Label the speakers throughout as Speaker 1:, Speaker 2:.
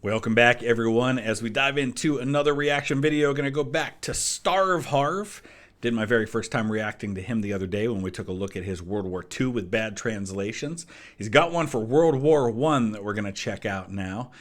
Speaker 1: Welcome back, everyone. As we dive into another reaction video, going to go back to StarvHarv. Did my very first time reacting to him the other day when we took a look at his World War II with bad translations. He's got one for World War I that we're going to check out now.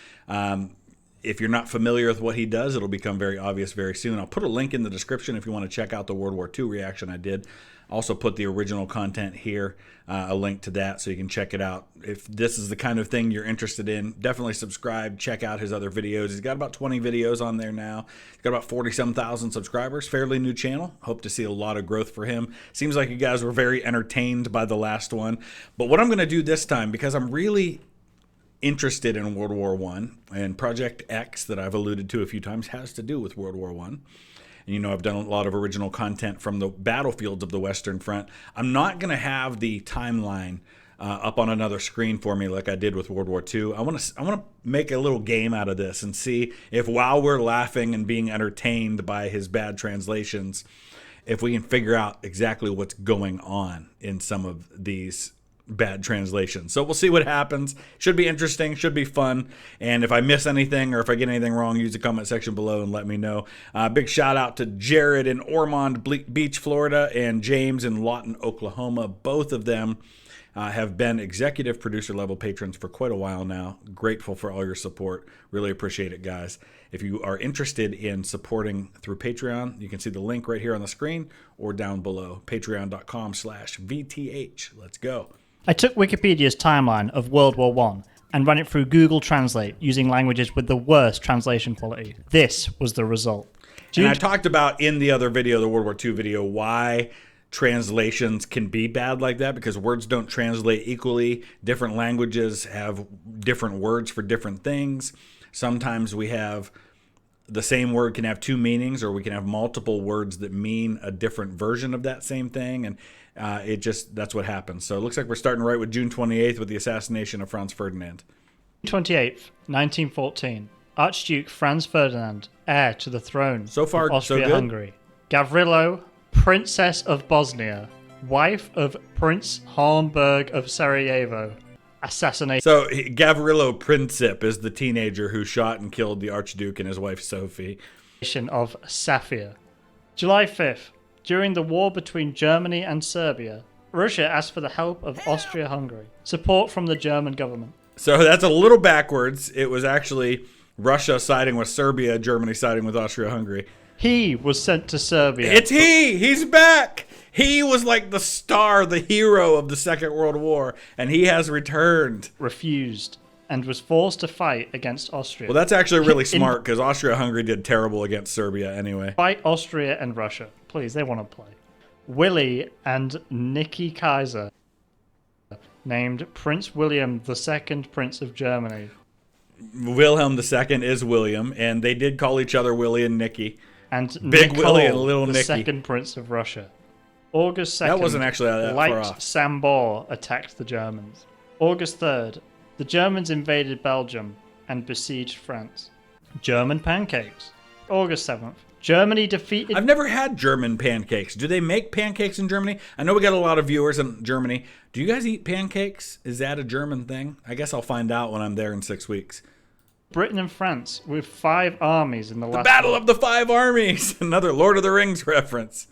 Speaker 1: If you're not familiar with what he does, it'll become very obvious very soon. I'll put a link in the description if you want to check out the World War II reaction I did. Also put the original content here, a link to that so you can check it out. If this is the kind of thing you're interested in, definitely subscribe, check out his other videos. He's got about 20 videos on there now. He's got about 40-some thousand subscribers, fairly new channel. Hope to see a lot of growth for him. Seems like you guys were very entertained by the last one. But what I'm going to do this time, because I'm really interested in World War I, and Project X that I've alluded to a few times has to do with World War I. And you know, I've done a lot of original content from the battlefields of the Western Front. I'm not going to have the timeline up on another screen for me like I did with World War II. I want to make a little game out of this and see if, while we're laughing and being entertained by his bad translations, if we can figure out exactly what's going on in some of these bad translations. So we'll see what happens. Should be interesting, should be fun. And if I miss anything or if I get anything wrong, use the comment section below and let me know. Big shout out to Jared in Ormond Beach, Florida, and James in Lawton, Oklahoma. Both of them have been executive producer level patrons for quite a while now. Grateful for all your support. Really appreciate it, guys. If you are interested in supporting through Patreon, you can see the link right here on the screen or down below. Patreon.com/VTH. Let's go.
Speaker 2: I took Wikipedia's timeline of World War I and ran it through Google Translate using languages with the worst translation quality. This was the result.
Speaker 1: And I talked about in the other video, the World War II video, why translations can be bad like that, because words don't translate equally. Different languages have different words for different things. Sometimes we have the same word can have two meanings, or we can have multiple words that mean a different version of that same thing. And that's what happens. So it looks like we're starting right with June 28th with the assassination of Franz Ferdinand.
Speaker 2: June 28th, 1914. Archduke Franz Ferdinand, heir to the throne
Speaker 1: so far,
Speaker 2: of Austria-Hungary. Gavrilo, Princess of Bosnia, wife of Prince Hornberg of Sarajevo. Assassination.
Speaker 1: So Gavrilo Princip is the teenager who shot and killed the Archduke and his wife Sophie.
Speaker 2: Of Safia. July 5th. During the war between Germany and Serbia, Russia asked for the help of Austria-Hungary. Support from the German government.
Speaker 1: So that's a little backwards. It was actually Russia siding with Serbia, Germany siding with Austria-Hungary.
Speaker 2: He was sent to Serbia.
Speaker 1: It's he! He's back! He was like the star, the hero of the Second World War, and he has returned.
Speaker 2: Refused and was forced to fight against Austria.
Speaker 1: Well, that's actually really smart, because Austria-Hungary did terrible against Serbia anyway.
Speaker 2: Fight Austria and Russia. Please, they want to play. Willie and Nikki Kaiser, named Prince William II, Prince of Germany.
Speaker 1: Wilhelm II is William, and they did call each other Willie and Nicky.
Speaker 2: And
Speaker 1: Big
Speaker 2: Nicole,
Speaker 1: Willie and Little
Speaker 2: the
Speaker 1: Nicky.
Speaker 2: Second Prince of Russia. August 2nd,
Speaker 1: that wasn't actually that
Speaker 2: Light
Speaker 1: far off.
Speaker 2: Sambor attacked the Germans. August 3rd, the Germans invaded Belgium and besieged France. German pancakes. August 7th, Germany defeated...
Speaker 1: I've never had German pancakes. Do they make pancakes in Germany? I know we got a lot of viewers in Germany. Do you guys eat pancakes? Is that a German thing? I guess I'll find out when I'm there in 6 weeks.
Speaker 2: Britain and France with 5 armies in the last...
Speaker 1: The Battle of the Five Armies! Another Lord of the Rings reference.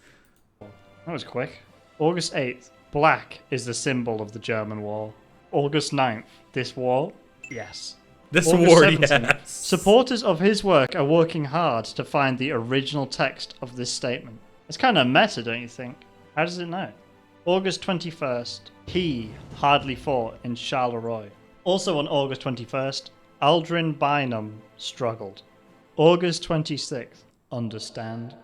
Speaker 2: That was quick. August 8th, black is the symbol of the German war. August 9th, this war? Yes.
Speaker 1: This
Speaker 2: August
Speaker 1: war,
Speaker 2: 17th,
Speaker 1: yes.
Speaker 2: supporters of his work are working hard to find the original text of this statement. It's kind of meta, don't you think? How does it know? August 21st, he hardly fought in Charleroi. Also on August 21st, Aldrin Bynum struggled. August 26th, understand.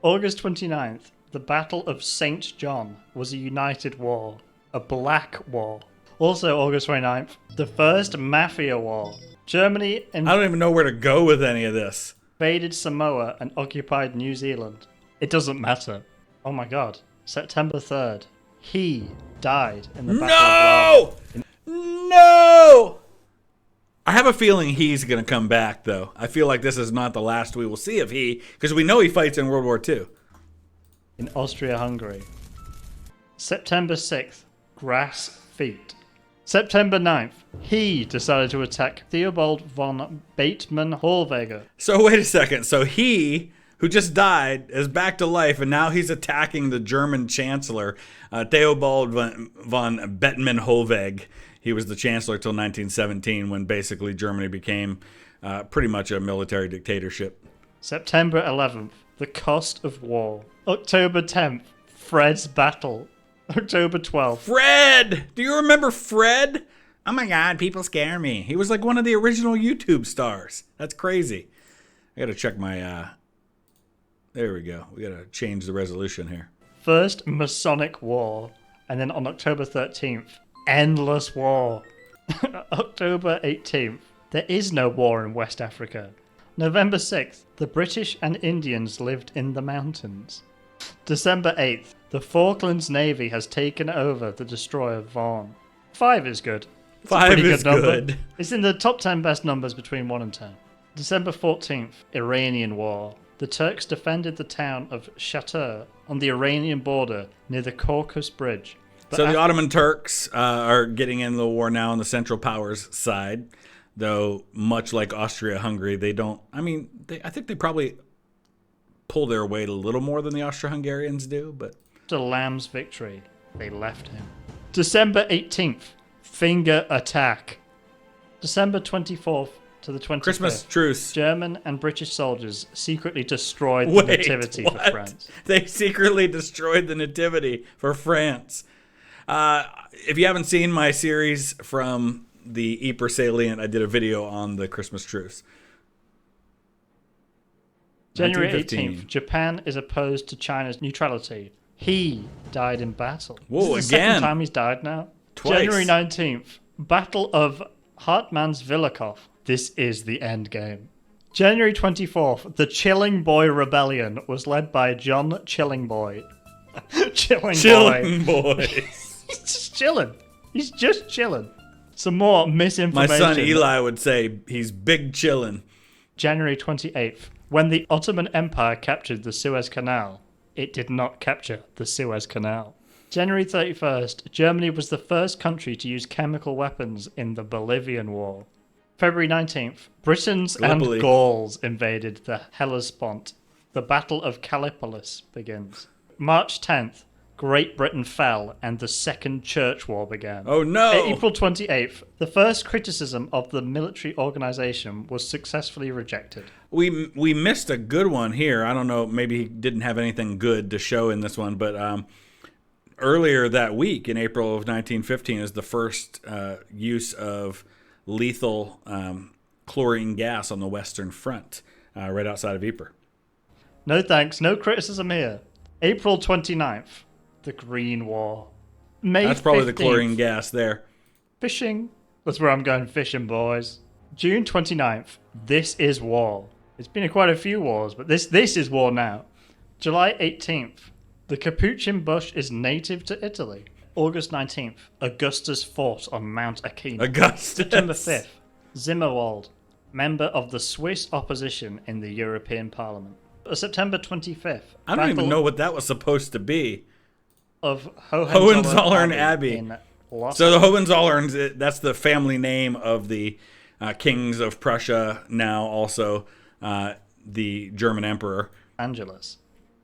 Speaker 2: August 29th, the Battle of St. John was a united war, a black war. Also August 29th, the First Mafia War. Germany
Speaker 1: I don't even know where to go with any of this.
Speaker 2: Invaded Samoa and occupied New Zealand. It doesn't matter. Oh my god. September 3rd, he died in the Battle of Lava.
Speaker 1: No! I have a feeling he's going to come back, though. I feel like this is not the last we will see of he, because we know he fights in World War II.
Speaker 2: In Austria-Hungary. September 6th, grass feet. September 9th, he decided to attack Theobald von Bateman-Hollweger.
Speaker 1: So wait a second. So he, who just died, is back to life, and now he's attacking the German Chancellor, Theobald von Bateman-Hollweg. He was the Chancellor till 1917, when basically Germany became pretty much a military dictatorship.
Speaker 2: September 11th, the cost of war. October 10th, Fred's battle. October 12th.
Speaker 1: Fred! Do you remember Fred? Oh my God, people scare me. He was like one of the original YouTube stars. That's crazy. I gotta check my, there we go. We gotta change the resolution here.
Speaker 2: First Masonic War. And then on October 13th, Endless War. October 18th, there is no war in West Africa. November 6th, the British and Indians lived in the mountains. December 8th, the Falklands Navy has taken over the destroyer Vaughan. 5 is good. It's
Speaker 1: 5
Speaker 2: a pretty
Speaker 1: is
Speaker 2: number.
Speaker 1: good.
Speaker 2: It's in the top 10 best numbers between 1 and 10. December 14th, Iranian War. The Turks defended the town of Shatur on the Iranian border near the Caucasus Bridge. But
Speaker 1: So the Ottoman Turks are getting in the war now on the Central Powers side, though much like Austria-Hungary, they don't, I think they probably pull their weight a little more than the Austro-Hungarians do, but...
Speaker 2: after Lamb's victory, they left him. December 18th, Finger Attack. December 24th to the 25th.
Speaker 1: Christmas truce.
Speaker 2: German and British soldiers secretly destroyed the Nativity for France.
Speaker 1: They secretly destroyed the Nativity for France. If you haven't seen my series from the Ypres Salient, I did a video on the Christmas truce.
Speaker 2: January
Speaker 1: 1915.
Speaker 2: 18th, Japan is opposed to China's neutrality. He died in battle.
Speaker 1: Whoa,
Speaker 2: This is the
Speaker 1: again.
Speaker 2: second time he's died now.
Speaker 1: Twice.
Speaker 2: January 19th, Battle of Hartmannswillerkopf. This is the end game. January 24th, the Chilling Boy Rebellion was led by John Chillingboy.
Speaker 1: Chilling boys.
Speaker 2: He's just chilling. He's just chilling. Some more
Speaker 1: My
Speaker 2: misinformation.
Speaker 1: son Eli would say he's big chillin'.
Speaker 2: January 28th, when the Ottoman Empire captured the Suez Canal, it did not capture the Suez Canal. January 31st, Germany was the first country to use chemical weapons in the Bolivian War. February 19th, Britons
Speaker 1: Gallipoli.
Speaker 2: and Gauls invaded the Hellespont. The Battle of Callipolis begins. March 10th, Great Britain fell and the Second Church War began.
Speaker 1: Oh no!
Speaker 2: April 28th, the first criticism of the military organization was successfully rejected.
Speaker 1: We missed a good one here. I don't know, maybe he didn't have anything good to show in this one, but earlier that week in April of 1915 is the first use of lethal chlorine gas on the Western Front, right outside of Ypres.
Speaker 2: No thanks, no criticism here. April 29th, the Green War. May
Speaker 1: That's probably
Speaker 2: 15th,
Speaker 1: the chlorine gas there.
Speaker 2: Fishing. That's where I'm going fishing, boys. June 29th, this is war. It's been quite a few wars, but this is war now. July 18th, the capuchin bush is native to Italy. August 19th, Augustus fought on Mount Aquinas.
Speaker 1: Augustus.
Speaker 2: September 5th, Zimmerwald, member of the Swiss opposition in the European Parliament. September 25th,
Speaker 1: I don't even know what that was supposed to be.
Speaker 2: of
Speaker 1: Hohenzollern Abbey.
Speaker 2: in Los
Speaker 1: So the Hohenzollerns, that's the family name of the kings of Prussia, now also the German emperor.
Speaker 2: Angeles.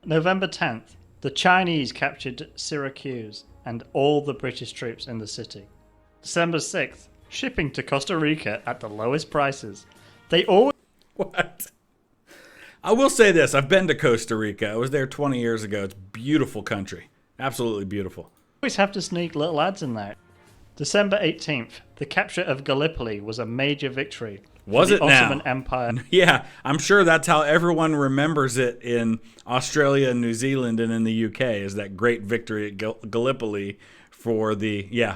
Speaker 2: November 10th, the Chinese captured Syracuse and all the British troops in the city. December 6th, shipping to Costa Rica at the lowest prices. They always
Speaker 1: What? I will say this. I've been to Costa Rica. I was there 20 years ago. It's a beautiful country. Absolutely beautiful.
Speaker 2: have to sneak little ads in there. December 18th, the capture of Gallipoli was a major victory.
Speaker 1: Was
Speaker 2: for
Speaker 1: it
Speaker 2: the
Speaker 1: now?
Speaker 2: Ottoman Empire.
Speaker 1: Yeah, I'm sure that's how everyone remembers it in Australia, New Zealand, and in the UK, is that great victory at Gallipoli for the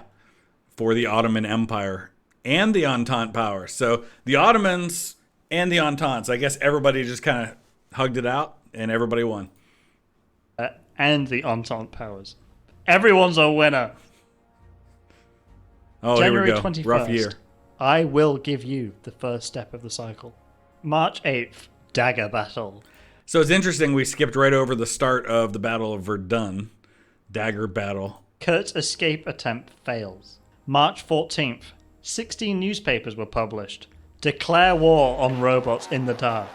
Speaker 1: Ottoman Empire and the Entente powers. So the Ottomans and the Ententes, I guess everybody just kind of hugged it out and everybody won.
Speaker 2: And the Entente powers. Everyone's a winner.
Speaker 1: Oh,
Speaker 2: January
Speaker 1: here we go.
Speaker 2: 21st.
Speaker 1: Rough year.
Speaker 2: I will give you the first step of the cycle. March 8th, Dagger Battle.
Speaker 1: So it's interesting we skipped right over the start of the Battle of Verdun, Dagger Battle.
Speaker 2: Kurt's escape attempt fails. March 14th, 16 newspapers were published. Declare war on robots in the dark.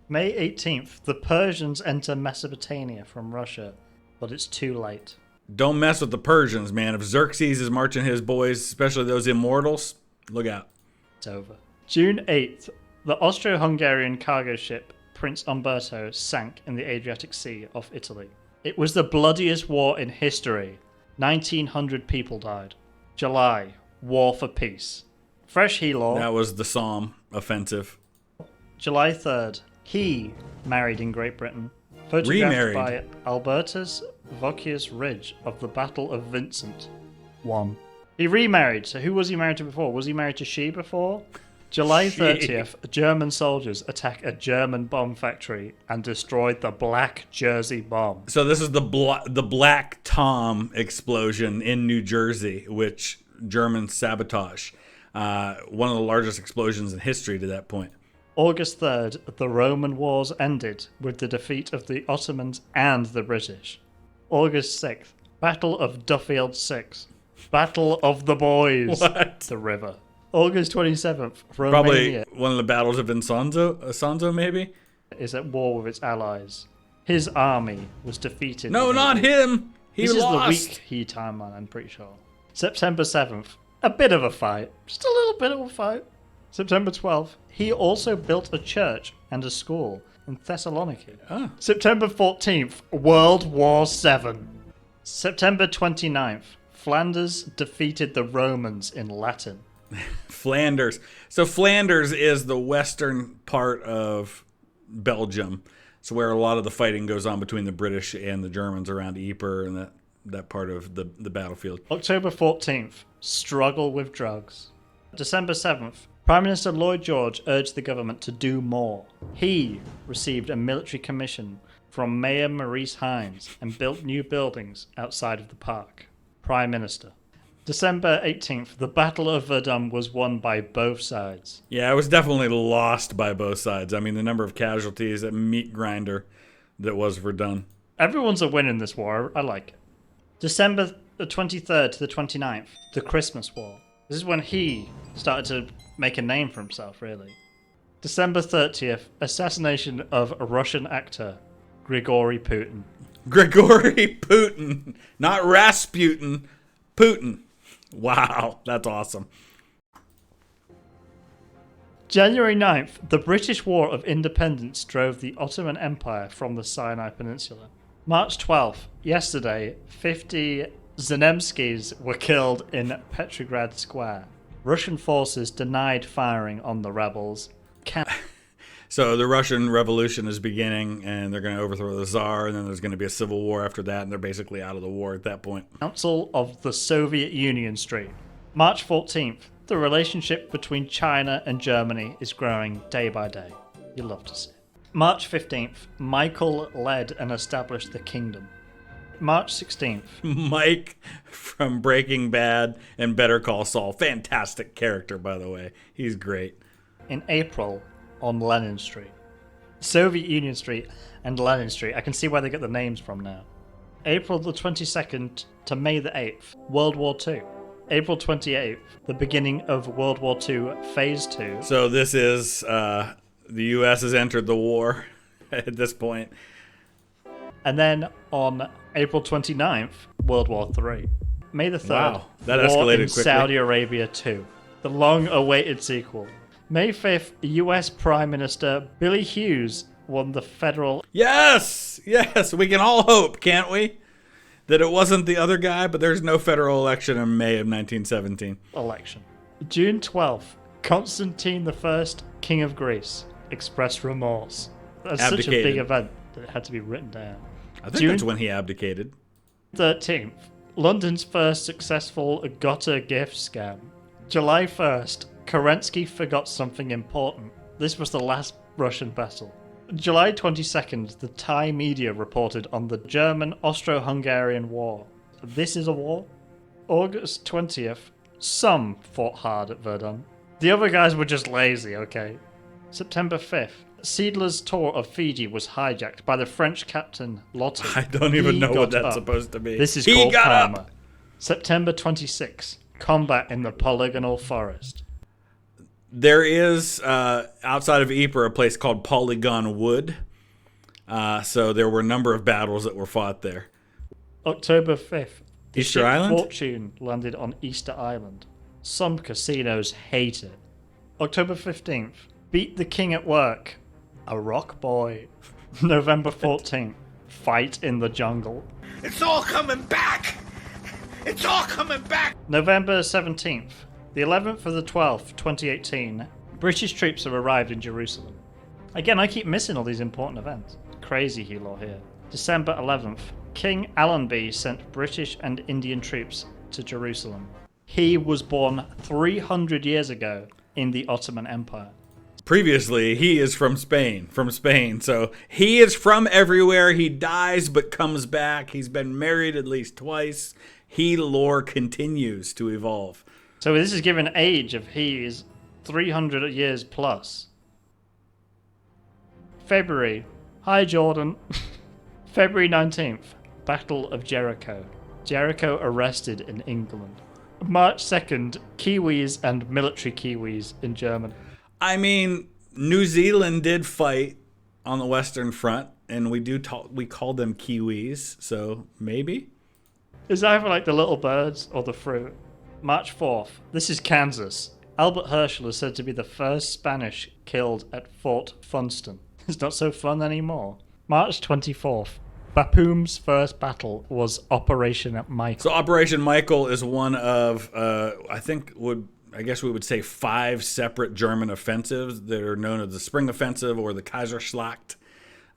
Speaker 2: May 18th, the Persians enter Mesopotamia from Russia, but it's too late.
Speaker 1: Don't mess with the Persians, man. If Xerxes is marching his boys, especially those immortals, look out.
Speaker 2: It's over. June 8th, the Austro-Hungarian cargo ship Prince Umberto sank in the Adriatic Sea off Italy. It was the bloodiest war in history. 1,900 people died. July, War for Peace. Fresh Helor.
Speaker 1: That was the Somme offensive.
Speaker 2: July 3rd, he married in Great Britain. Photographed
Speaker 1: Remarried.
Speaker 2: by Albertus Vocius Ridge of the Battle of Vincent. 1. He remarried. So who was he married to before? Was he married to she before? July 30th, German soldiers attack a German bomb factory and destroyed the Black Jersey bomb.
Speaker 1: So this is the Black Tom explosion in New Jersey, which Germans sabotage. One of the largest explosions in history to that point.
Speaker 2: August 3rd, the Roman wars ended with the defeat of the Ottomans and the British. August 6th, Battle of Duffield 6. Battle of the Boys.
Speaker 1: What?
Speaker 2: The river. August 27th,
Speaker 1: Probably
Speaker 2: Romania
Speaker 1: one of the battles of Isonzo, maybe?
Speaker 2: is at war with its allies. His army was defeated.
Speaker 1: No, not him! He
Speaker 2: This
Speaker 1: lost!
Speaker 2: is the week he timeline, I'm pretty sure. September 7th, a bit of a fight. Just a little bit of a fight. September 12th, he also built a church and a school in Thessaloniki.
Speaker 1: Ah.
Speaker 2: September 14th, World War VII. September 29th, Flanders defeated the Romans in Latin.
Speaker 1: Flanders. So Flanders is the western part of Belgium. It's where a lot of the fighting goes on between the British and the Germans around Ypres and that part of the battlefield.
Speaker 2: October 14th, struggle with drugs. December 7th, Prime Minister Lloyd George urged the government to do more. He received a military commission from Mayor Maurice Hines and built new buildings outside of the park. Prime Minister. December 18th, the Battle of Verdun was won by both sides.
Speaker 1: Yeah, it was definitely lost by both sides. I mean, the number of casualties, that meat grinder that was Verdun.
Speaker 2: Everyone's a win in this war. I like it. December the 23rd to the 29th, the Christmas War. This is when he started to make a name for himself, really. December 30th, assassination of a Russian actor, Grigory Putin.
Speaker 1: Grigory Putin. Not Rasputin. Putin. Wow, that's awesome.
Speaker 2: January 9th, the British War of Independence drove the Ottoman Empire from the Sinai Peninsula. March 12th, yesterday, 50 Zenemskys were killed in Petrograd Square. Russian forces denied firing on the rebels.
Speaker 1: So the Russian Revolution is beginning, and they're going to overthrow the Tsar, and then there's going to be a civil war after that, and they're basically out of the war at that point.
Speaker 2: Council of the Soviet Union Street. March 14th, the relationship between China and Germany is growing day by day. You'll love to see it. March 15th, Michael led and established the kingdom. March 16th.
Speaker 1: Mike from Breaking Bad and Better Call Saul. Fantastic character, by the way. He's great.
Speaker 2: In April, on Lenin Street. Soviet Union Street and Lenin Street. I can see where they get the names from now. April the 22nd to May the 8th, World War II. April 28th, the beginning of World War II, Phase 2.
Speaker 1: So this is, the U.S. has entered the war at this point.
Speaker 2: And then on April 29th, World War III. May the 3rd,
Speaker 1: Wow, that
Speaker 2: War
Speaker 1: escalated
Speaker 2: in
Speaker 1: quickly.
Speaker 2: Saudi Arabia 2. The long-awaited sequel. May 5th, U.S. Prime Minister Billy Hughes won the federal
Speaker 1: Yes! Yes! We can all hope, can't we? That it wasn't the other guy, but there's no federal election in May of 1917.
Speaker 2: election. June 12th, Constantine I, King of Greece, expressed remorse. That's such a
Speaker 1: Abdicated.
Speaker 2: big event that it had to be written down.
Speaker 1: I think
Speaker 2: June
Speaker 1: that's when he abdicated.
Speaker 2: 13th, London's first successful Gotta gift scam. July 1st, Kerensky forgot something important. This was the last Russian battle. July 22nd, the Thai media reported on the German Austro-Hungarian War. This is a war? August 20th, some fought hard at Verdun. The other guys were just lazy, okay? September 5th, Seidler's tour of Fiji was hijacked by the French captain Lotte.
Speaker 1: I don't even
Speaker 2: He
Speaker 1: know what
Speaker 2: got
Speaker 1: that's
Speaker 2: up.
Speaker 1: supposed to be.
Speaker 2: This is
Speaker 1: He
Speaker 2: called
Speaker 1: got
Speaker 2: karma.
Speaker 1: up!
Speaker 2: September 26th, Combat in the Polygonal Forest.
Speaker 1: There is, outside of Ypres, a place called Polygon Wood. So there were a number of battles that were fought there.
Speaker 2: October 5th. The
Speaker 1: Easter
Speaker 2: ship
Speaker 1: Island?
Speaker 2: Fortune landed on Easter Island. Some casinos hate it. October 15th. Beat the King at Work. A rock boy. November 14th. Fight in the jungle.
Speaker 3: It's all coming back! It's all coming back!
Speaker 2: November 17th. The 11th of the 12th, 2018. British troops have arrived in Jerusalem. Again, I keep missing all these important events. Crazy Helo here. December 11th. King Allenby sent British and Indian troops to Jerusalem. He was born 300 years ago in the Ottoman Empire.
Speaker 1: Previously, he is from Spain. So he is from everywhere. He dies but comes back. He's been married at least twice. He lore continues to evolve.
Speaker 2: So this is given age of he is 300 years plus. February. Hi, Jordan. February 19th. Battle of Jericho. Jericho arrested in England. March 2nd. Kiwis and military Kiwis in Germany.
Speaker 1: I mean, New Zealand did fight on the Western Front, and we called them Kiwis, so maybe?
Speaker 2: It's either like the little birds or the fruit. March 4th. This is Kansas. Albert Herschel is said to be the first Spanish killed at Fort Funston. It's not so fun anymore. March 24th. Bapum's first battle was Operation Michael.
Speaker 1: So Operation Michael is one of, I guess we would say 5 separate German offensives that are known as the Spring Offensive or the Kaiserschlacht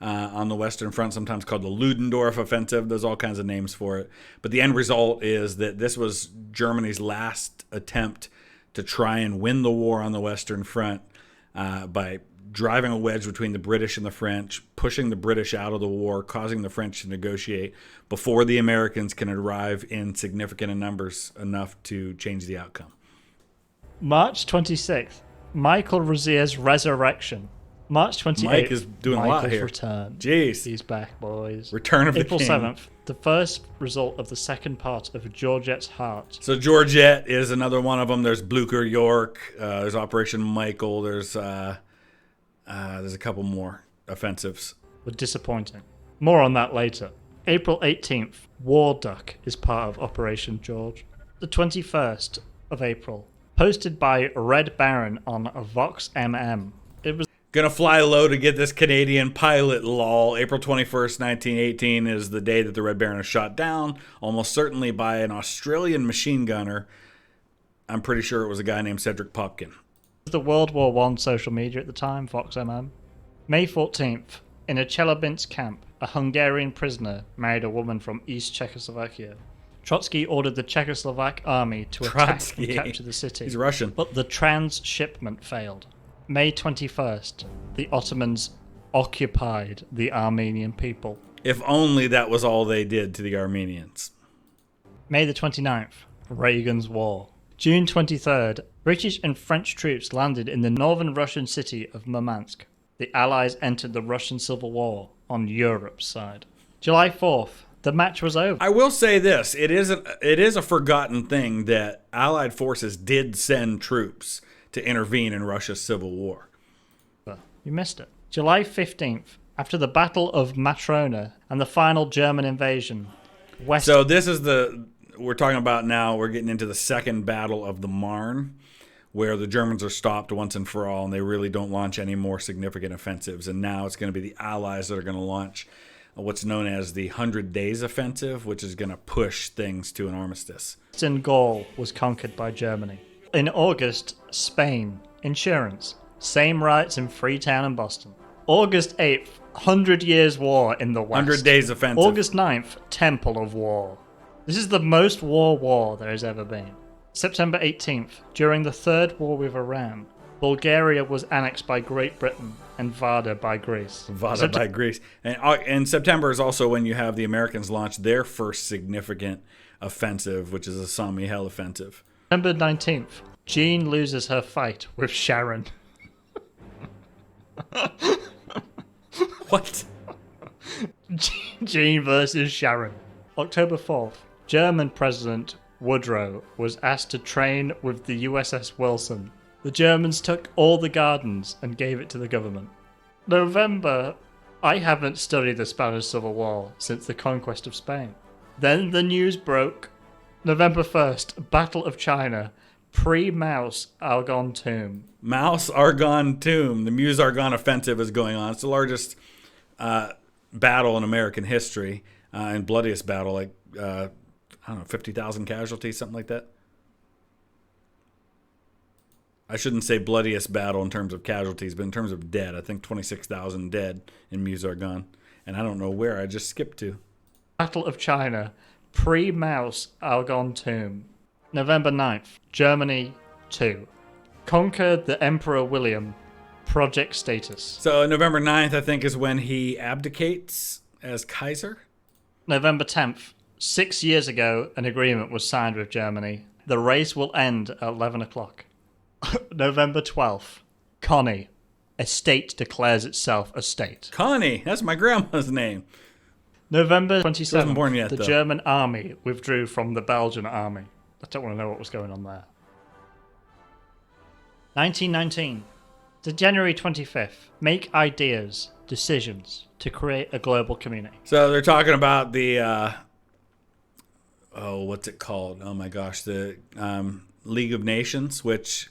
Speaker 1: on the Western Front, sometimes called the Ludendorff Offensive. There's all kinds of names for it. But the end result is that this was Germany's last attempt to try and win the war on the Western Front by driving a wedge between the British and the French, pushing the British out of the war, causing the French to negotiate before the Americans can arrive in significant numbers enough to change the outcome.
Speaker 2: March 26th. Michael Rozier's resurrection. March 28th.
Speaker 1: Mike is doing
Speaker 2: Michael's
Speaker 1: a lot here.
Speaker 2: Return.
Speaker 1: Jeez.
Speaker 2: He's back, boys.
Speaker 1: Return of the
Speaker 2: April
Speaker 1: King.
Speaker 2: 7th. The first result of the second part of Georgette's Heart.
Speaker 1: So Georgette is another one of them. There's Blucher York. There's Operation Michael. There's a couple more offensives.
Speaker 2: Were disappointing. More on that later. April 18th. War Duck is part of Operation George. The 21st of April. Posted by Red Baron on Vox MM. It was
Speaker 1: Gonna fly low to get this Canadian pilot, lol. April 21st, 1918 is the day that the Red Baron was shot down, almost certainly by an Australian machine gunner. I'm pretty sure it was a guy named Cedric Popkin.
Speaker 2: the World War I social media at the time, Vox MM. May 14th. In a Chelyabinsk camp, a Hungarian prisoner married a woman from East Czechoslovakia. Trotsky ordered the Czechoslovak army to attack and capture the city.
Speaker 1: He's Russian.
Speaker 2: But the transshipment failed. May 21st. The Ottomans occupied the Armenian people.
Speaker 1: If only that was all they did to the Armenians.
Speaker 2: May the 29th. Reagan's War. June 23rd. British and French troops landed in the northern Russian city of Murmansk. The Allies entered the Russian Civil War on Europe's side. July 4th. The match was over.
Speaker 1: I will say this. It is a forgotten thing that Allied forces did send troops to intervene in Russia's Civil War.
Speaker 2: You missed it. July 15th. After the Battle of Matrona and the final German invasion.
Speaker 1: So this is we're talking about now, we're getting into the second battle of the Marne, where the Germans are stopped once and for all, and they really don't launch any more significant offensives. And now it's going to be the Allies that are going to launch what's known as the 100 Days Offensive, which is going to push things to an armistice.
Speaker 2: Western Gaul was conquered by Germany. In August, Spain. Insurance. Same rights in Freetown and Boston. August 8th, 100 Years' War in the West.
Speaker 1: 100 Days Offensive.
Speaker 2: August 9th, Temple of War. This is the most war there has ever been. September 18th, during the Third War with Iran, Bulgaria was annexed by Great Britain and Vada by Greece.
Speaker 1: By Greece. And September is also when you have the Americans launch their first significant offensive, which is the Saint Mihiel offensive.
Speaker 2: September 19th, Jean loses her fight with Sharon.
Speaker 1: What?
Speaker 2: Jean versus Sharon. October 4th, German President Woodrow was asked to train with the USS Wilson. The Germans took all the gardens and gave it to the government. November. I haven't studied the Spanish Civil War since the conquest of Spain. Then the news broke. November 1st, Battle of China. Pre-Mouse Argonne Tomb.
Speaker 1: Mouse Argonne Tomb. The Meuse Argonne Offensive is going on. It's the largest battle in American history and bloodiest battle, like, I don't know, 50,000 casualties, something like that. I shouldn't say bloodiest battle in terms of casualties, but in terms of dead, I think 26,000 dead in Meuse Argonne. And I don't know where I just skipped to.
Speaker 2: Battle of China. Pre-Mouse Argonne Tomb. November 9th, Germany 2. Conquered the Emperor William. Project status.
Speaker 1: So November 9th, I think, is when he abdicates as Kaiser.
Speaker 2: November 10th, 6 years ago, an agreement was signed with Germany. The race will end at 11 o'clock. November 12th, Connie. A state declares itself a state.
Speaker 1: Connie, that's my grandma's name.
Speaker 2: November 27th,
Speaker 1: wasn't born yet,
Speaker 2: the
Speaker 1: though.
Speaker 2: German army withdrew from the Belgian army. I don't want to know what was going on there. 1919. To January 25th. Make ideas, decisions to create a global community.
Speaker 1: So they're talking about the, what's it called? Oh my gosh, the League of Nations, which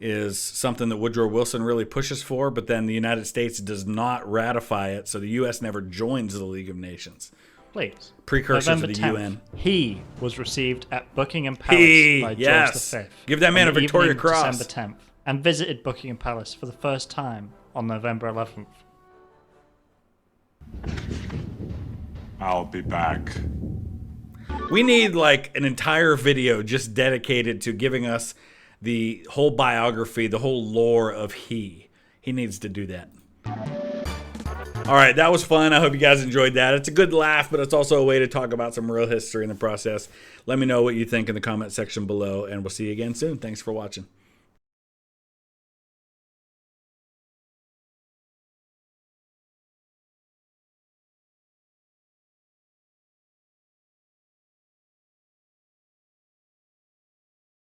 Speaker 1: is something that Woodrow Wilson really pushes for, but then the United States does not ratify it, so the U.S. never joins the League of Nations.
Speaker 2: Please.
Speaker 1: Precursor
Speaker 2: November
Speaker 1: to the
Speaker 2: 10th,
Speaker 1: UN.
Speaker 2: He was received at Buckingham Palace by
Speaker 1: yes.
Speaker 2: George V.
Speaker 1: Give that man
Speaker 2: on
Speaker 1: a
Speaker 2: the
Speaker 1: Victoria
Speaker 2: evening of
Speaker 1: Cross.
Speaker 2: December 10th, and visited Buckingham Palace for the first time on November 11th.
Speaker 4: I'll be back.
Speaker 1: We need like an entire video just dedicated to giving us the whole biography, the whole lore of he. He needs to do that. All right, that was fun. I hope you guys enjoyed that. It's a good laugh, but it's also a way to talk about some real history in the process. Let me know what you think in the comment section below, and we'll see you again soon. Thanks for watching.